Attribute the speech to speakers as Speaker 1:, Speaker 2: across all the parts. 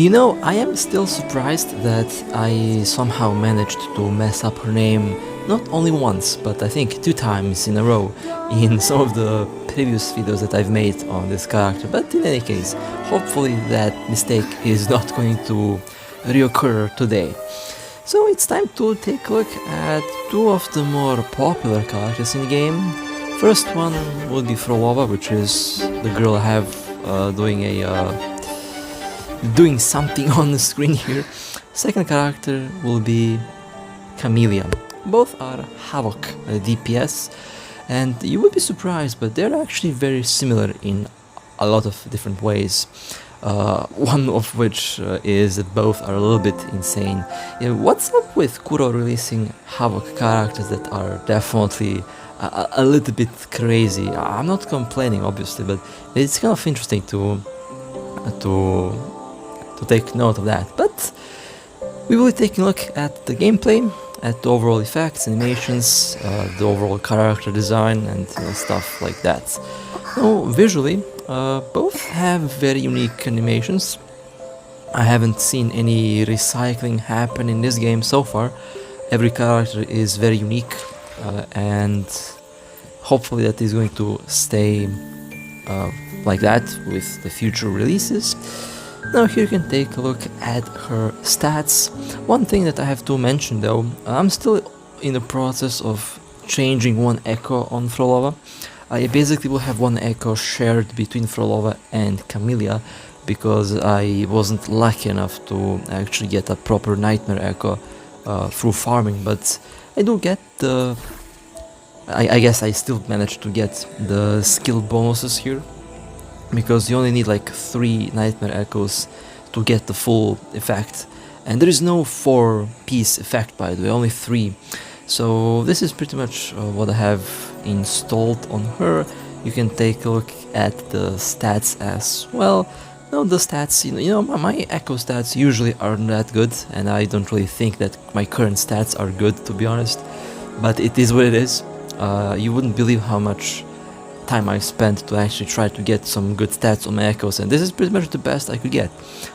Speaker 1: You know, I am still surprised that I somehow managed to mess up her name not only once, but I think 2 times in a row in some of the previous videos that I've made on this character. But in any case, hopefully that mistake is not going to reoccur today. So it's time to take a look at two of the more popular characters in the game. First one will be Phrolova, which is the girl I have doing something on the screen here. Second character will be Camellya. Both are HAVOC DPS, and you would be surprised, but they're actually very similar in a lot of different ways. One of which is that both are a little bit insane. What's up with Kuro releasing HAVOC characters that are definitely a little bit crazy? I'm not complaining, obviously, but it's kind of interesting to take note of that. But we will be taking a look at the gameplay, at the overall effects, animations, the overall character design, and stuff like that. Now, visually, both have very unique animations. I haven't seen any recycling happen in this game so far. Every character is very unique, and hopefully that is going to stay like that with the future releases. Now here you can take a look at her stats. One thing that I have to mention though, I'm still in the process of changing one echo on Phrolova. I basically will have one echo shared between Phrolova and Camellya, because I wasn't lucky enough to actually get a proper nightmare echo through farming, but I do get the... I guess I still managed to get the skill bonuses here, because you only need like 3 nightmare echoes to get the full effect, and there is no 4-piece effect, by the way, only 3. So this is pretty much what I have installed on her. You can take a look at the stats as well. Now the stats, my echo stats usually aren't that good, and I don't really think that my current stats are good, to be honest, but it is what it is. You wouldn't believe how much time I spent to actually try to get some good stats on my echoes, and this is pretty much the best I could get.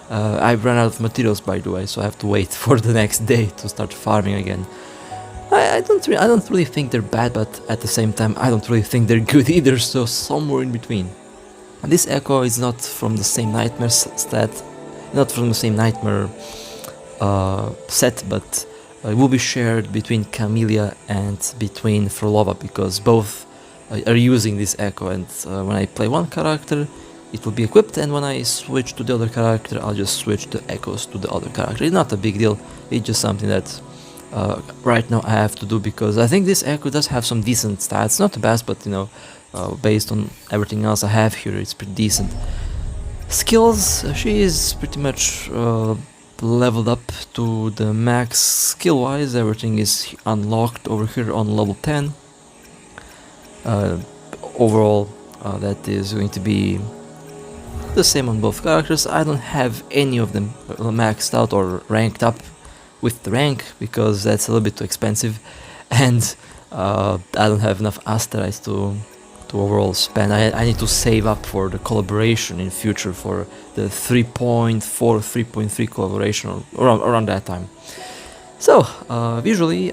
Speaker 1: I've run out of materials, by the way, so I have to wait for the next day to start farming again. I don't really think they're bad, but at the same time I don't really think they're good either, so somewhere in between. This echo is not from the same nightmare not from the same nightmare set, but it will be shared between Camellya and between Phrolova, because both are using this echo, and when I play one character it will be equipped, and when I switch to the other character I'll just switch the echoes to the other character. It's not a big deal, it's just something that right now I have to do, because I think this echo does have some decent stats, not the best, but based on everything else I have here, it's pretty decent. Skills, she is pretty much leveled up to the max skill wise. Everything is unlocked over here on level 10. Overall, that is going to be the same on both characters. I don't have any of them maxed out or ranked up with the rank, because that's a little bit too expensive, and I don't have enough asteroids to overall spend. I need to save up for the collaboration in future, for the 3.4, 3.3 collaboration, or around that time. So, visually,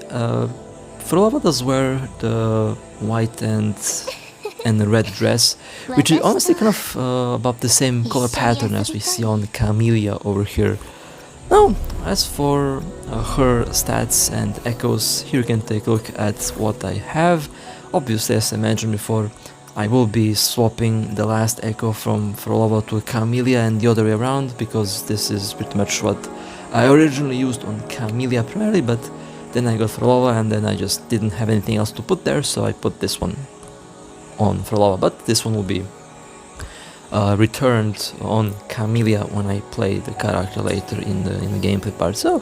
Speaker 1: Phrolova does wear the white and the red dress, which is honestly kind of about the same color pattern as we see on Camellya over here. Now, as for her stats and echoes, here you can take a look at what I have. Obviously, as I mentioned before, I will be swapping the last echo from Phrolova to Camellya and the other way around, because this is pretty much what I originally used on Camellya primarily, but then I got Phrolova and then I just didn't have anything else to put there, so I put this one on Phrolova, but this one will be returned on Camellya when I play the character later in the gameplay part. So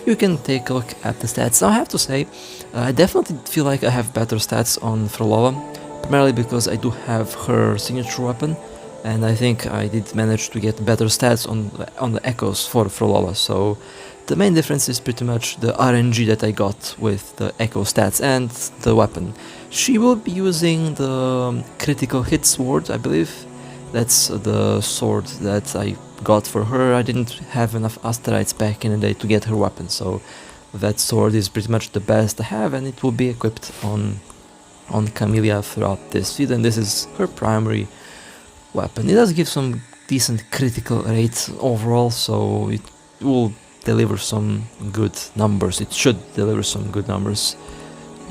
Speaker 1: you can take a look at the stats. Now I have to say, I definitely feel like I have better stats on Phrolova, primarily because I do have her signature weapon, and I think I did manage to get better stats on the echoes for Phrolova. So the main difference is pretty much the RNG that I got with the echo stats and the weapon. She will be using the critical hit sword, I believe. That's the sword that I got for her. I didn't have enough asteroids back in the day to get her weapon, so that sword is pretty much the best I have, and it will be equipped on Camellya throughout this feed, and this is her primary weapon. It does give some decent critical rate overall, so it will deliver some good numbers. It should deliver some good numbers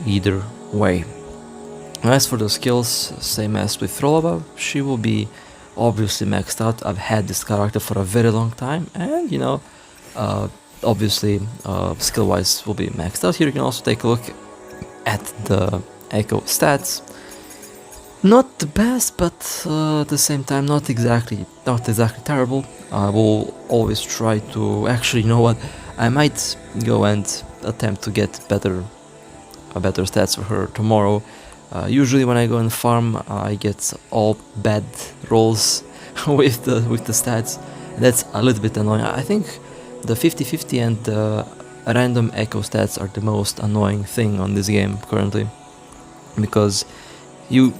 Speaker 1: either way. As for the skills, same as with Phrolova, she will be obviously maxed out. I've had this character for a very long time, and you know, obviously skill-wise will be maxed out. Here you can also take a look at the Echo stats. Not the best, but at the same time not exactly terrible. I will always try to, actually, you know what, I might go and attempt to get better stats for her tomorrow. Usually when I go and farm, I get all bad rolls with the stats. That's a little bit annoying. I think the 50-50 and the random echo stats are the most annoying thing on this game currently, because you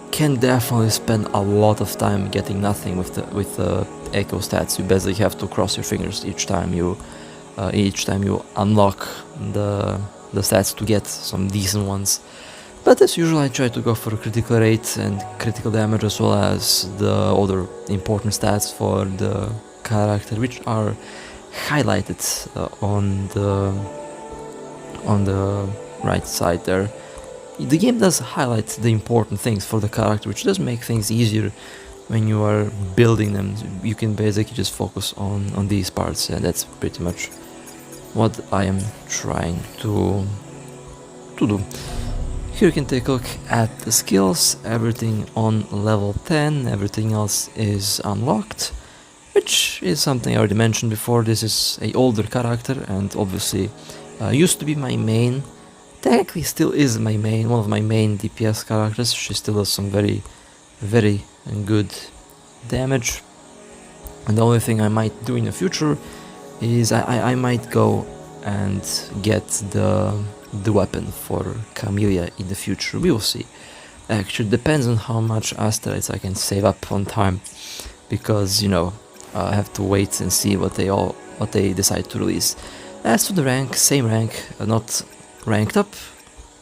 Speaker 1: can definitely spend a lot of time getting nothing with the echo stats. You basically have to cross your fingers each time you unlock the stats to get some decent ones. But as usual, I try to go for critical rate and critical damage, as well as the other important stats for the character, which are highlighted on the right side there. The game does highlight the important things for the character, which does make things easier when you are building them. You can basically just focus on these parts, and that's pretty much what I am trying to do. Here you can take a look at the skills, everything on level 10, everything else is unlocked, which is something I already mentioned before. This is an older character, and obviously used to be my main. Technically still is my main, one of my main DPS characters. She still does some very, very good damage. And the only thing I might do in the future is I might go and get the weapon for Camellya in the future. We will see. Actually, depends on how much asteroids I can save up on time, because you know, I have to wait and see what they decide to release. As to the rank, same rank, not ranked up,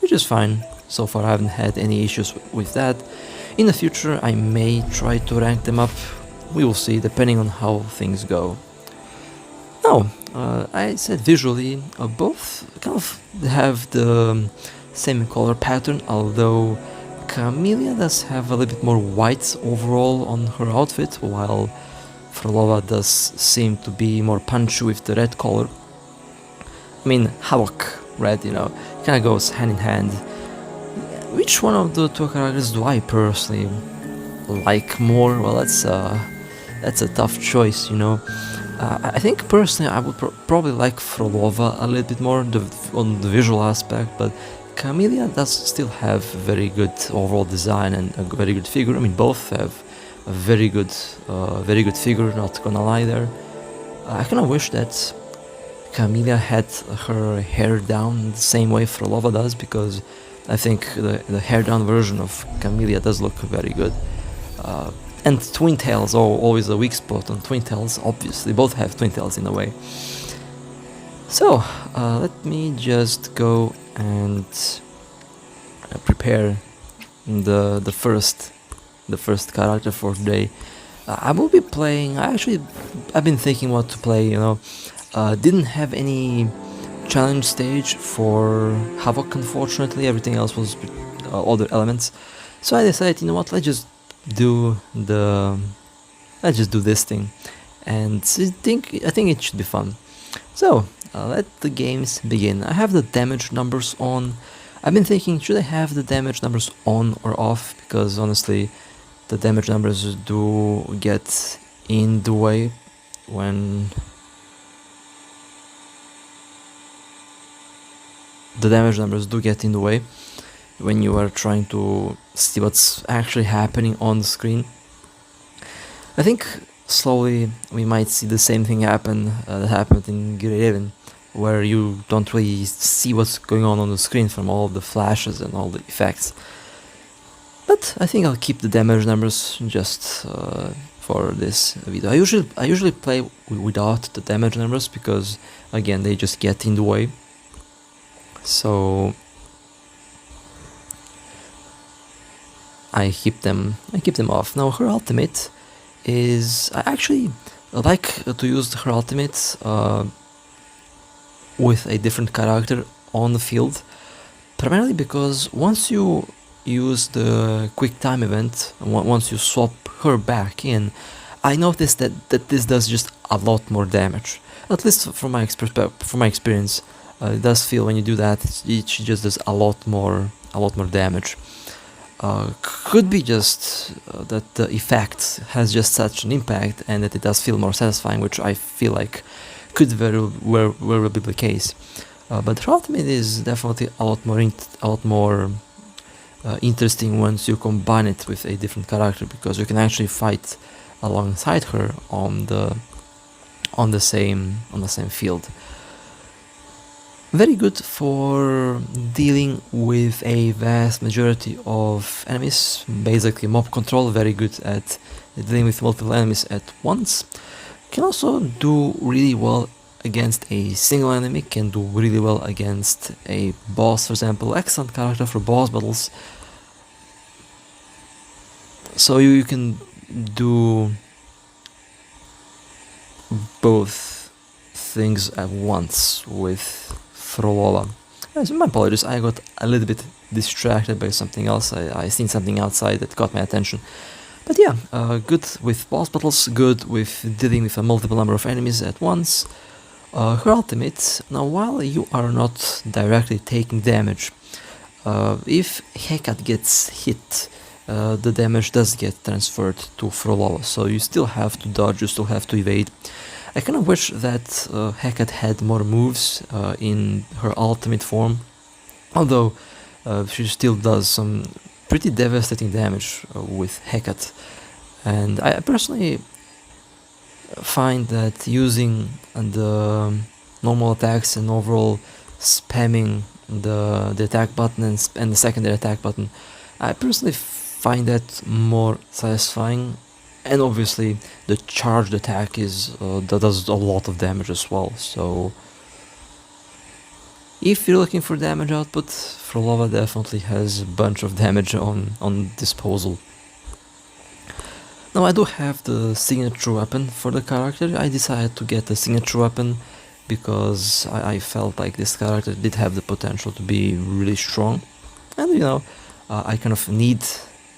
Speaker 1: which is fine. So far I haven't had any issues with that. In the future I may try to rank them up. We will see, depending on how things go. Now, I said visually, both kind of have the same color pattern, although Camellya does have a little bit more white overall on her outfit, while Phrolova does seem to be more punchy with the red color. I mean, HAVOC red, you know, kind of goes hand in hand. Which one of the two characters do I personally like more? Well, that's a tough choice, you know. I think personally I would probably like Phrolova a little bit more on the visual aspect, but Camellya does still have very good overall design and a very good figure. I mean, both have a very good figure, not gonna lie there. I kind of wish that Camellya had her hair down the same way Phrolova does, because I think the hair down version of Camellya does look very good. And twin tails are always a weak spot on twin tails, obviously. Both have twin tails in a way. So, let me just go and prepare the first character for today. I will be playing, I've been thinking what to play, you know. Didn't have any challenge stage for HAVOC, unfortunately. Everything else was other elements. So I decided, you know what, let's just do this thing, and I think it should be fun. So let the games begin. I have the damage numbers on. I've been thinking, should I have the damage numbers on or off, because honestly the damage numbers do get in the way when you are trying to see what's actually happening on the screen. I think slowly we might see the same thing happen that happened in Grade 11, where you don't really see what's going on the screen from all of the flashes and all the effects. But I think I'll keep the damage numbers just for this video. I usually play without the damage numbers because again they just get in the way. So I keep them off. Now her ultimate is, I actually like to use her ultimate with a different character on the field, primarily because once you use the quick time event, once you swap her back in, I noticed that this does just a lot more damage. At least from my experience, it does feel when you do that, it just does a lot more damage. Could be just that the effect has just such an impact and that it does feel more satisfying, which I feel like could very well be the case. But her ultimate is definitely a lot more interesting once you combine it with a different character, because you can actually fight alongside her on the same field. Very good for dealing with a vast majority of enemies, basically mob control, very good at dealing with multiple enemies at once. Can also do really well against a single enemy, can do really well against a boss, for example. Excellent character for boss battles. So you can do both things at once with Phrolova. My apologies, I got a little bit distracted by something else. I seen something outside that caught my attention. But yeah, good with boss battles, good with dealing with a multiple number of enemies at once. Her ultimate, now while you are not directly taking damage, if Hecate gets hit, the damage does get transferred to Phrolova, so you still have to dodge, you still have to evade. I kind of wish that Hecate had more moves in her ultimate form, although she still does some pretty devastating damage with Hecate. And I personally find that using the normal attacks and overall spamming the attack button and the secondary attack button, I personally find that more satisfying. And obviously the charged attack is that does a lot of damage as well. So if you're looking for damage output, Phrolova definitely has a bunch of damage on disposal. Now I do have the signature weapon for the character. I decided to get the signature weapon because I felt like this character did have the potential to be really strong. And you know, I kind of need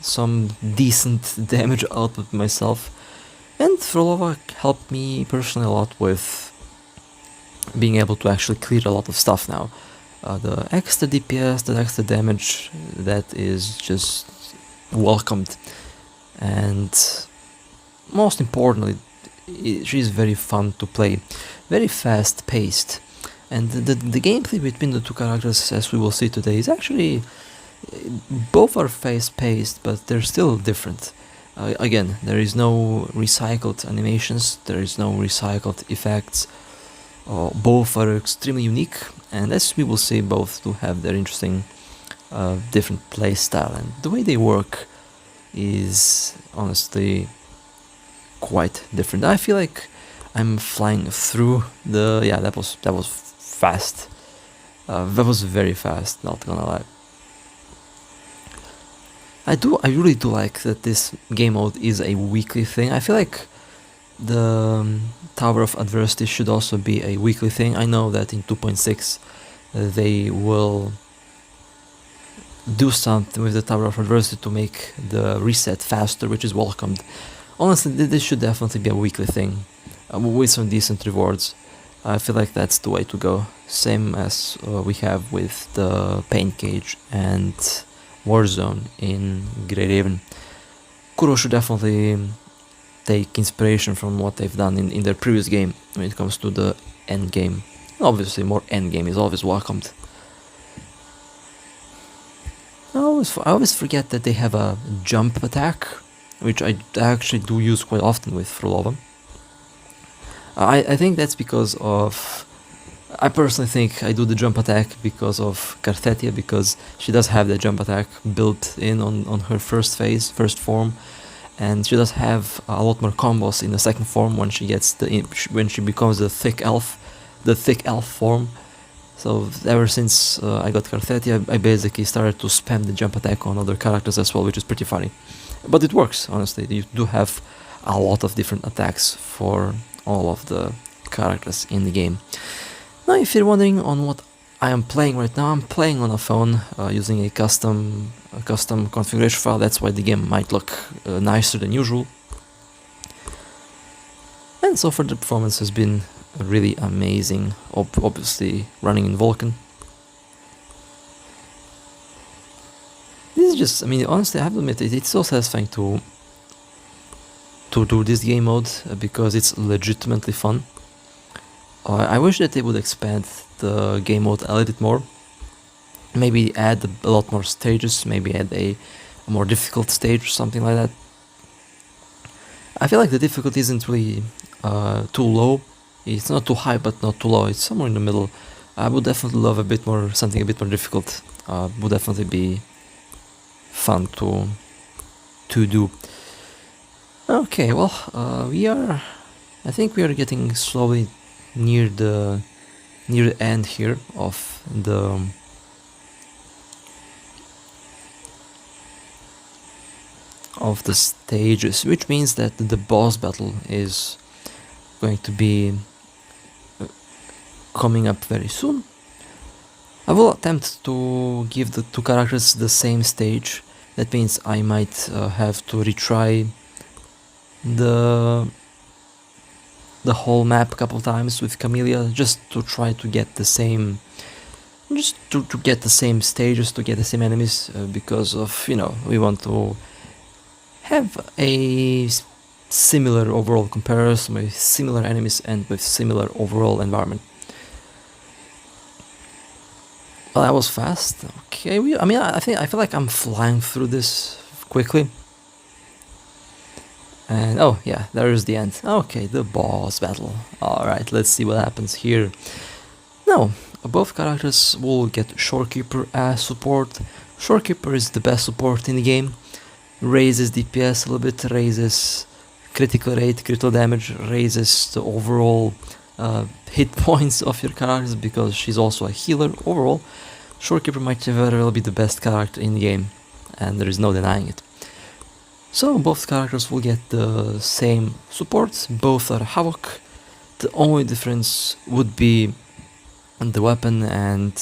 Speaker 1: some decent damage output myself. And Phrolova helped me personally a lot with being able to actually clear a lot of stuff now. The extra DPS, the extra damage, that is just welcomed. And most importantly, she's very fun to play, very fast paced. And the gameplay between the two characters, as we will see today, is actually, both are fast paced, but they're still different. Again, there is no recycled animations, there is no recycled effects. Both are extremely unique, and as we will see, both do have their interesting different play style, and the way they work is honestly quite different. I feel like I'm flying through the... yeah, that was fast. That was very fast, not gonna lie. I really do like that this game mode is a weekly thing. I feel like the Tower of Adversity should also be a weekly thing. I know that in 2.6 they will do something with the Tower of Adversity to make the reset faster, which is welcomed. Honestly, this should definitely be a weekly thing, with some decent rewards. I feel like that's the way to go. Same as we have with the Pain Cage and Warzone in Great Haven. Kuro should definitely take inspiration from what they've done in their previous game when it comes to the end game. Obviously, more end game is always welcomed. I always forget that they have a jump attack, which I actually do use quite often with Phrolova. I think that's because of... I personally think I do the jump attack because of Carthetia, because she does have the jump attack built in on her first phase, first form, and she does have a lot more combos in the second form when she gets when she becomes the thick elf form. So ever since I got Carthetia, I basically started to spam the jump attack on other characters as well, which is pretty funny. But it works, honestly. You do have a lot of different attacks for all of the characters in the game. Now, if you're wondering on what I am playing right now, I'm playing on a phone using a custom configuration file. That's why the game might look nicer than usual. And so far the performance has been really amazing, obviously running in Vulkan. This is just, I mean, honestly, I have to admit, it's so satisfying to do this game mode because it's legitimately fun. I wish that they would expand the game mode a little bit more. Maybe add a lot more stages, maybe add a more difficult stage or something like that. I feel like the difficulty isn't really too low. It's not too high, but not too low. It's somewhere in the middle. I would definitely love something a bit more difficult. Would definitely be fun to do. Okay, well, I think we are getting slowly near the end here of the stages, which means that the boss battle is going to be coming up very soon. I will attempt to give the two characters the same stage. That means I might have to retry the whole map a couple times with Camellya, just to try to get the same, to get the same stages, to get the same enemies, because of, we want to have a similar overall comparison with similar enemies and with similar overall environment. Well, that was fast. Okay, I feel like I'm flying through this quickly. And oh yeah, there is the end. Okay, the boss battle. Alright, let's see what happens here. Now, both characters will get Shorekeeper as support. Shorekeeper is the best support in the game. Raises DPS a little bit, raises critical rate, critical damage, raises the overall hit points of your characters because she's also a healer. Overall, Shorekeeper might very well be the best character in the game, and there is no denying it. So both characters will get the same support, both are HAVOC. The only difference would be the weapon and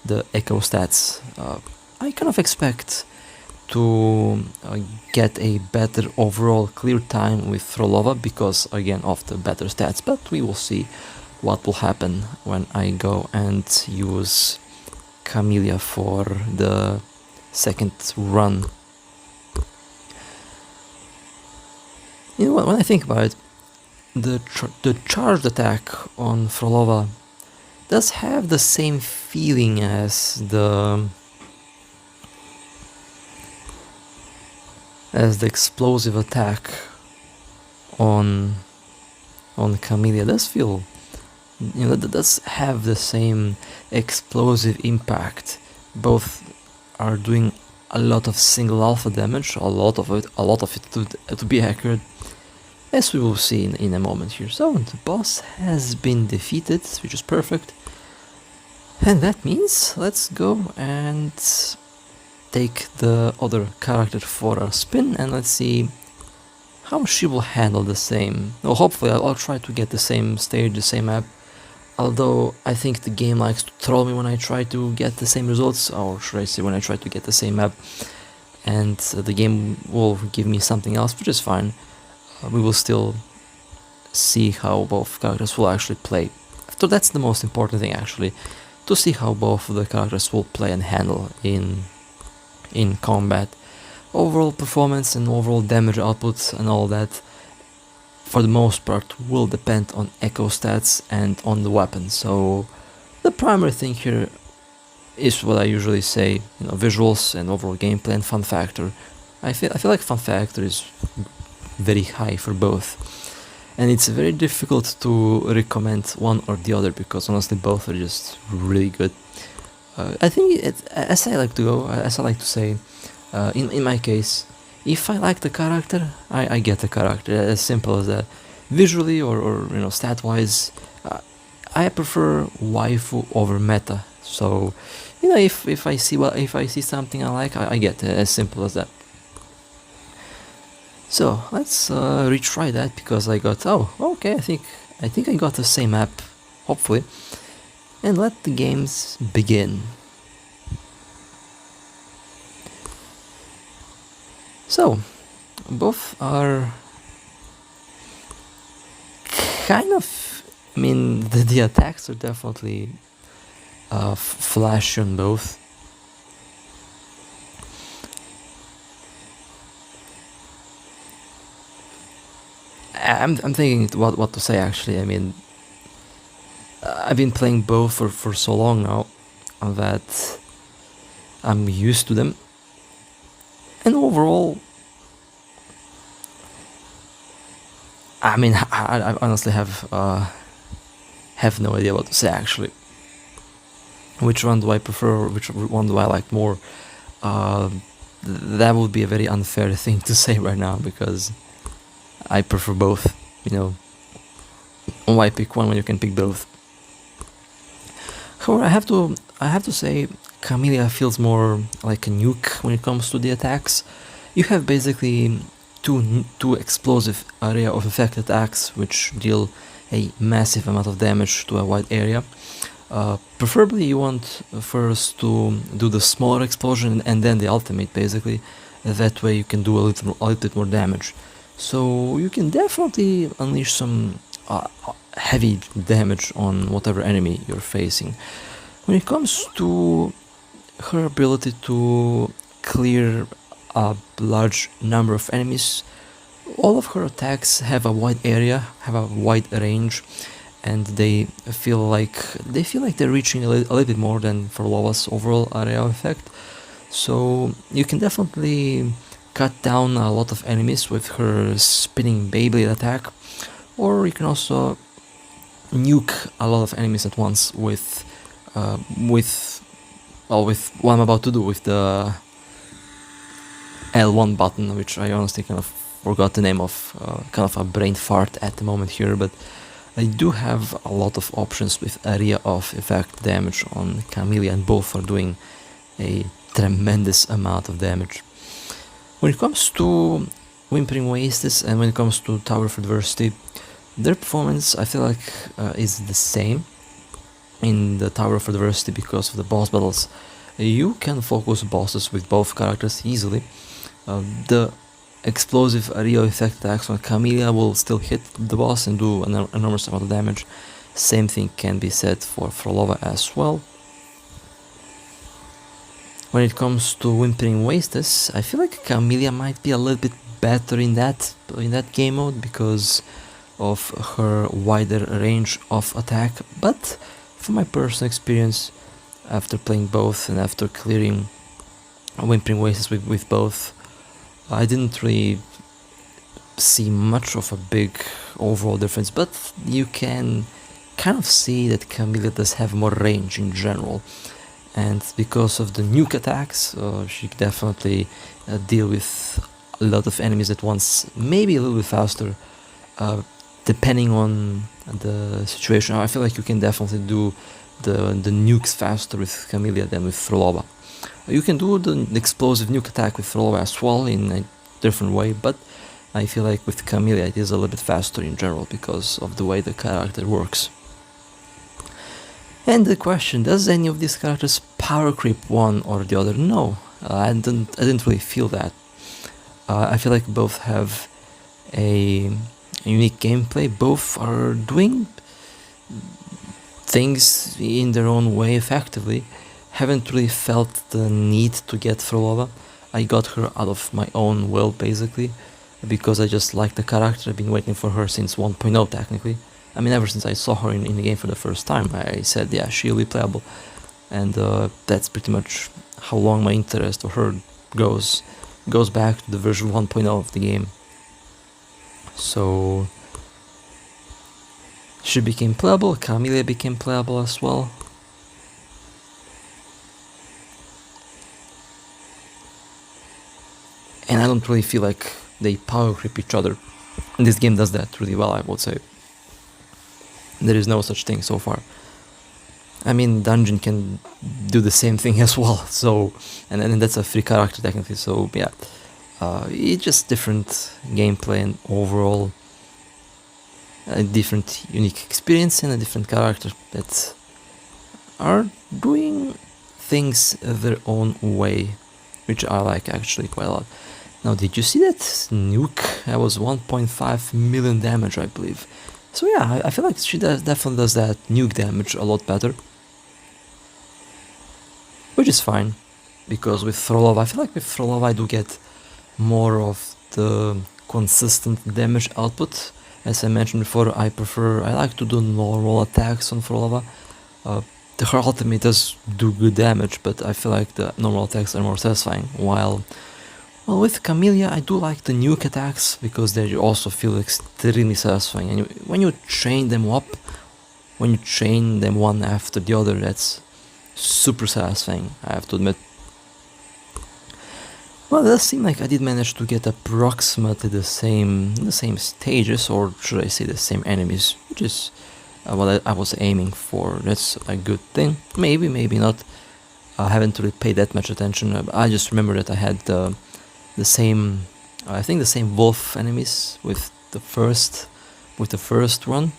Speaker 1: the echo stats. I kind of expect to get a better overall clear time with Phrolova because again of the better stats, but we will see what will happen when I go and use Camellya for the second run. You know what, when I think about it, the charged attack on Phrolova does have the same feeling as the explosive attack on Camellya. It does feel, that does have the same explosive impact. Both are doing a lot of single alpha damage, a lot of it to be accurate, as we will see in a moment here. So the boss has been defeated, which is perfect, and that means let's go and take the other character for a spin and let's see how she will handle the same. Well, hopefully I'll try to get the same stage, the same map, although I think the game likes to troll me when I try to get the same results, or should I say when I try to get the same map, and the game will give me something else, which is fine. We will still see how both characters will actually play. So that's the most important thing, actually, to see how both of the characters will play and handle in combat. Overall performance and overall damage output and all that, for the most part, will depend on echo stats and on the weapon. So the primary thing here is what I usually say, visuals and overall gameplay and fun factor. I feel like fun factor is very high for both, and it's very difficult to recommend one or the other because honestly both are just really good. I think as I like to say, in my case, if I like the character, I get the character, as simple as that. Visually or you know, stat-wise, I prefer waifu over meta. So, you know, if I see something I like, I get it, as simple as that. So let's retry that, because I got, oh, okay, I think I got the same map, hopefully, and let the games begin. So both are kind of, I mean, the attacks are definitely flashy on both. I'm thinking what to say, actually. I mean, I've been playing both for so long now that I'm used to them, and overall, I mean, I honestly have no idea what to say, actually. Which one do I prefer? Which one do I like more? That would be a very unfair thing to say right now, because I prefer both. You know, why pick one when you can pick both? However, I have to say, Camellya feels more like a nuke when it comes to the attacks. You have basically two explosive area of effect attacks, which deal a massive amount of damage to a wide area. Preferably you want first to do the smaller explosion and then the ultimate, basically. That way you can do a little bit more damage. So you can definitely unleash some heavy damage on whatever enemy you're facing. When it comes to her ability to clear a large number of enemies, all of her attacks have a wide area, have a wide range, and they feel like they're reaching a little bit more than Phrolova's overall area of effect. So you can definitely cut down a lot of enemies with her spinning Beyblade attack, or you can also nuke a lot of enemies at once with what I'm about to do with the L1 button, which I honestly kind of forgot the name of, kind of a brain fart at the moment here, but I do have a lot of options with area of effect damage on Camellya, and both are doing a tremendous amount of damage. When it comes to Whimpering Wastes and when it comes to Tower of Adversity, their performance, I feel like, is the same. In the Tower of Adversity, because of the boss battles, you can focus bosses with both characters easily. The explosive area effect attacks on Camellya will still hit the boss and do an enormous amount of damage. Same thing can be said for Phrolova as well. When it comes to Whimpering Wastes, I feel like Camellya might be a little bit better in that game mode because of her wider range of attack, but from my personal experience, after playing both and after clearing Whimpering Wastes with both, I didn't really see much of a big overall difference, but you can kind of see that Camellya does have more range in general, and because of the nuke attacks, she definitely deal with a lot of enemies at once, maybe a little bit faster, depending on the situation. I feel like you can definitely do the nukes faster with Camellya than with Phrolova. You can do the explosive nuke attack with Phrolova as well in a different way, but I feel like with Camellya it is a little bit faster in general because of the way the character works. And the question, does any of these characters power creep one or the other? No, I didn't really feel that. I feel like both have a unique gameplay, both are doing things in their own way effectively. Haven't really felt the need to get Phrolova. I got her out of my own will, basically, because I just like the character. I've been waiting for her since 1.0 technically. I mean, ever since I saw her in the game for the first time, I said, yeah, she'll be playable. And that's pretty much how long my interest for her goes back to the version 1.0 of the game. So she became playable, Camellya became playable as well. And I don't really feel like they power creep each other. And this game does that really well, I would say. There is no such thing so far. I mean, Dungeon can do the same thing as well, so, and that's a free character technically, so yeah. It's just different gameplay and overall a different unique experience and a different character that are doing things their own way, which I like actually quite a lot. Now, did you see that nuke? That was 1.5 million damage, I believe. So yeah, I feel like she definitely does that nuke damage a lot better. Which is fine, because with Phrolova, I feel like with Phrolova I do get more of the consistent damage output. As I mentioned before, I like to do normal attacks on Phrolova. Her ultimate does do good damage, but I feel like the normal attacks are more satisfying, while with Camellya I do like the nuke attacks, because they also feel extremely satisfying, and when you chain them up, when you chain them one after the other, that's super satisfying, I have to admit. Well, it does seem like I did manage to get approximately the same stages, or should I say the same enemies, which is what I was aiming for. That's a good thing. Maybe, maybe not. I haven't really paid that much attention. I just remember that I had the same, I think the same wolf enemies with the first run.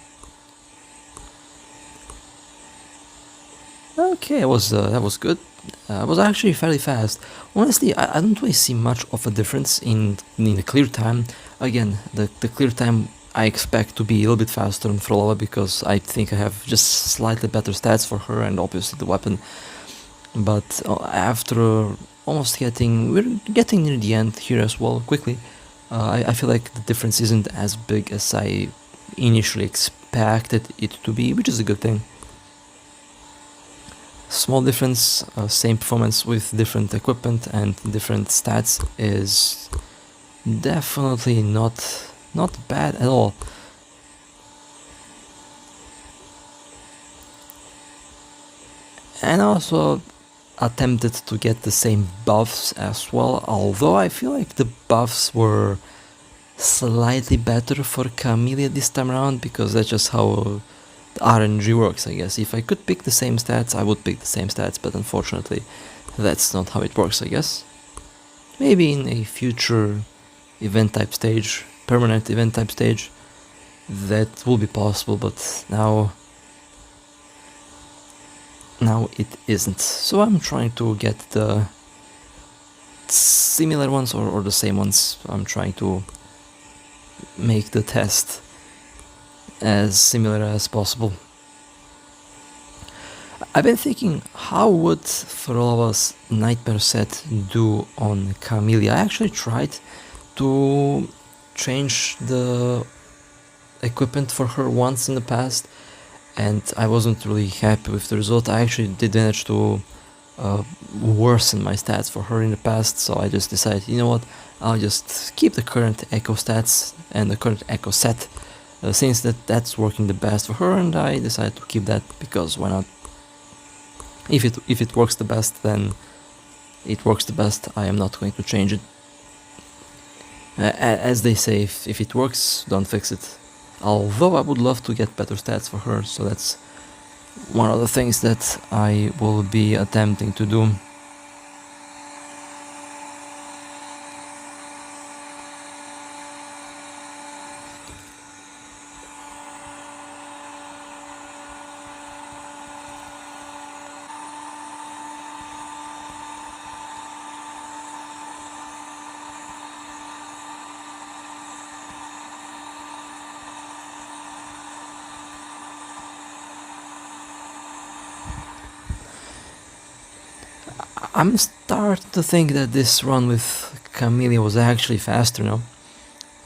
Speaker 1: Okay, that was good. It was actually fairly fast. Honestly, I don't really see much of a difference in the clear time. Again, the clear time I expect to be a little bit faster on Phrolova, because I think I have just slightly better stats for her and obviously the weapon. But after almost we're getting near the end here as well, quickly. I feel like the difference isn't as big as I initially expected it to be, which is a good thing. Small difference, same performance with different equipment and different stats is definitely not bad at all. And also attempted to get the same buffs as well, although I feel like the buffs were slightly better for Camellya this time around, because that's just how the RNG works, I guess. If I could pick the same stats, I would pick the same stats, but unfortunately that's not how it works, I guess. Maybe in a future event type stage, permanent event type stage, that will be possible, but now it isn't. So I'm trying to get the similar ones or the same ones. I'm trying to make the test as similar as possible. I've been thinking, how would Phrolova's Nightmare set do on Camellya? I actually tried to change the equipment for her once in the past, and I wasn't really happy with the result. I actually did manage to worsen my stats for her in the past, so I just decided, you know what, I'll just keep the current Echo stats and the current Echo set, since that's working the best for her, and I decided to keep that, because why not? If it works the best, then it works the best. I am not going to change it. As they say, if it works, don't fix it. Although I would love to get better stats for her, so that's one of the things that I will be attempting to do. I'm starting to think that this run with Camellya was actually faster now.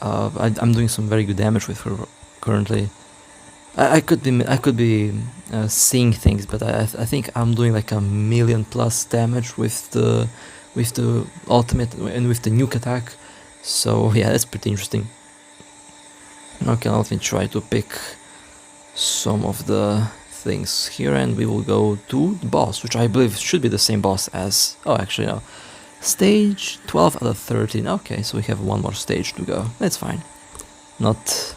Speaker 1: I'm doing some very good damage with her currently. I could be seeing things, but I think I'm doing like 1,000,000 plus damage with the ultimate and with the nuke attack. So yeah, that's pretty interesting. Okay, let me try to pick some of the things here, and we will go to the boss, which I believe should be the same boss as... Oh, actually no. Stage 12 out of 13. Okay, so we have one more stage to go. That's fine. Not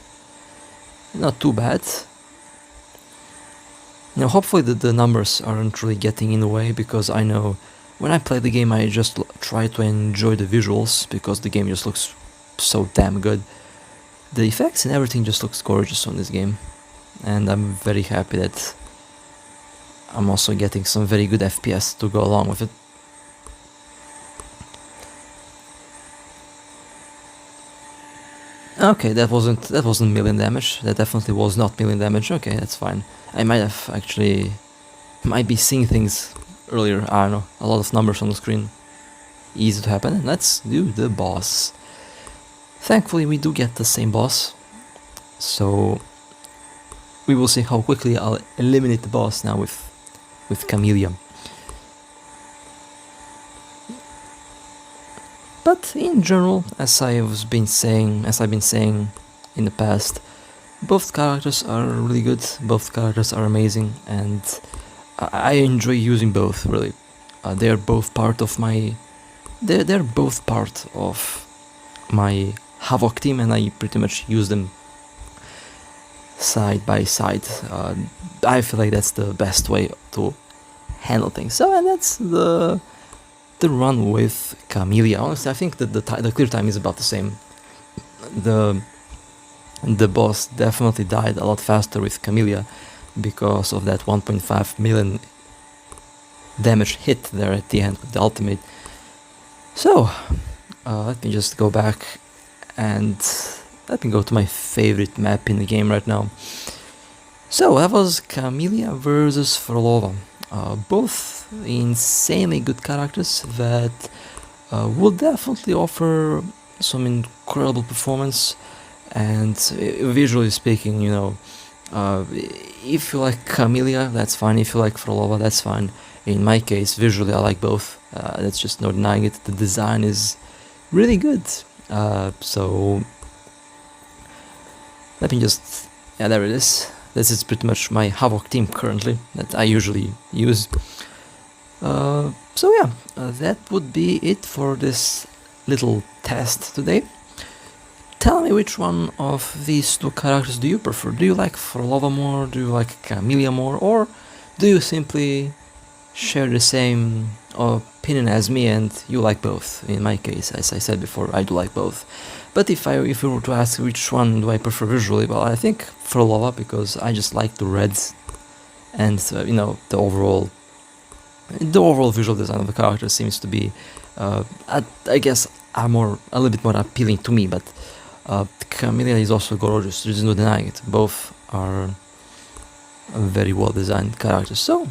Speaker 1: too bad. Now, hopefully the numbers aren't really getting in the way, because I know when I play the game I just try to enjoy the visuals, because the game just looks so damn good. The effects and everything just looks gorgeous on this game, and I'm very happy that I'm also getting some very good FPS to go along with it. Okay, that wasn't million damage. That definitely was not million damage. Okay, that's fine. I might be seeing things earlier. I don't know. A lot of numbers on the screen. Easy to happen. Let's do the boss. Thankfully, we do get the same boss. So we will see how quickly I'll eliminate the boss now with Camellya. But in general, as I've been saying in the past, both characters are really good, both characters are amazing, and I enjoy using both, really. They're both part of my HAVOC team, and I pretty much use them side by side. I feel like that's the best way to handle things. So, and that's the run with Camellya. Honestly, I think that the clear time is about the same. The boss definitely died a lot faster with Camellya because of that 1.5 million damage hit there at the end with the ultimate. So, let me just go back and let me go to my favorite map in the game right now. So, that was Camellya versus Phrolova. Both insanely good characters that will definitely offer some incredible performance, and visually speaking, you know, if you like Camellya, that's fine. If you like Phrolova, that's fine. In my case, visually I like both. That's just no denying it. The design is really good. So let me just, yeah, there it is. This is pretty much my HAVOC team currently that I usually use. So yeah, that would be it for this little test today. Tell me which one of these two characters do you prefer? Do you like Phrolova more? Do you like Camellya more? Or do you simply share the same opinion as me and you like both? In my case, as I said before, I do like both. But if you were to ask which one do I prefer visually, well, I think Phrolova, because I just like the reds and you know, the overall visual design of the character seems to be, I guess, a little bit more appealing to me. But Camellya is also gorgeous. There's no denying it. Both are very well designed characters. So,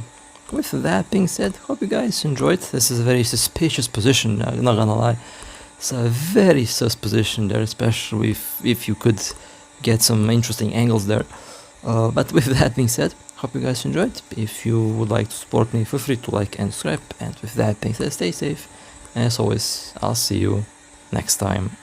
Speaker 1: with that being said, hope you guys enjoyed. This is a very suspicious position. I'm not gonna lie. It's a very sus position there, especially if you could get some interesting angles there. But with that being said, hope you guys enjoyed. If you would like to support me, feel free to like and subscribe. And with that being said, stay safe. And as always, I'll see you next time.